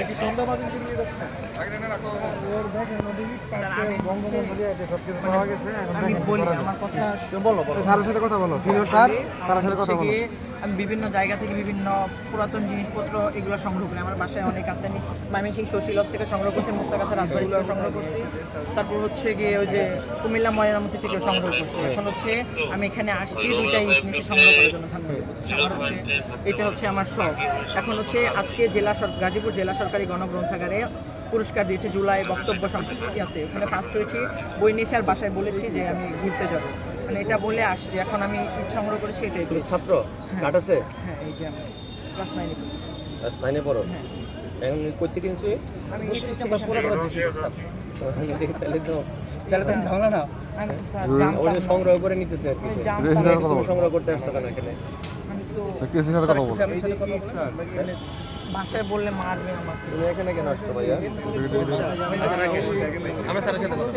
একই সন্ধ্যা বাজে নিয়ে যাচ্ছে ওর দেখেন নদী পাশে বঙ্গবন্ধু দিয়ে আছে সব কিছু পাওয়া গেছে এখন আমি দেখেন বলি করা যায়। আমার কথা তুমি বলো স্যারের সাথে কথা বলো সিনিয়র স্যার স্যারের সাথে কথা বলো আমি বিভিন্ন জায়গা থেকে বিভিন্ন পুরাতন জিনিসপত্র এগুলো সংগ্রহ করি। আমার বাসায় অনেক আছে। আমি ময়মনসিংহ শশীলক থেকে সংগ্রহ করছি, মুক্তাগাছা রাজবাড়ি থেকে সংগ্রহ করছি, তারপর হচ্ছে গিয়ে ওই যে কুমিল্লা ময়নামতি থেকে সংগ্রহ করছি। এখন হচ্ছে আমি এখানে আসছি দুইটা ইট নিচে সংগ্রহ করার জন্য ধানমন্ডি করছি। আমার হচ্ছে এটা হচ্ছে আমার শখ। এখন হচ্ছে আজকে গাজীপুর জেলা সরকারি গণগ্রন্থাগারে পুরস্কার দিয়েছে জুলাই বক্তব্য ইয়াতে, ওখানে ফার্স্ট হয়েছি। বই নিয়ে এসে আর বাসায় বলেছি যে আমি ঘুরতে যাব, মানে এটা বলে আসছি। এখন আমি ইচ্ছা সংগ্রহ করেছি এটাই তুমি পেয়েছি। ছাত্র হ্যাঁ। কাট আছে হ্যাঁ, এই যে আমি ক্লাস 9 ক্লাস 9 পড়ো হ্যাঁ, এখন করতে কিনছো আমি পুরো তাহলে তো ঝামেলা না আমি তো স্যার ওটা জানতাম না। সংগ্রহ করে নিতেছে আর কি আমি জানতাম না। তুমি সংগ্রহ করতে আসছো কেন এখানে আমি তো কেসির সাথে কথা বলো বাসায় বললে মারবে আমাকে। তুমি এখানে কেন আসছো ভাইয়া আমরা স্যারের সাথে কথা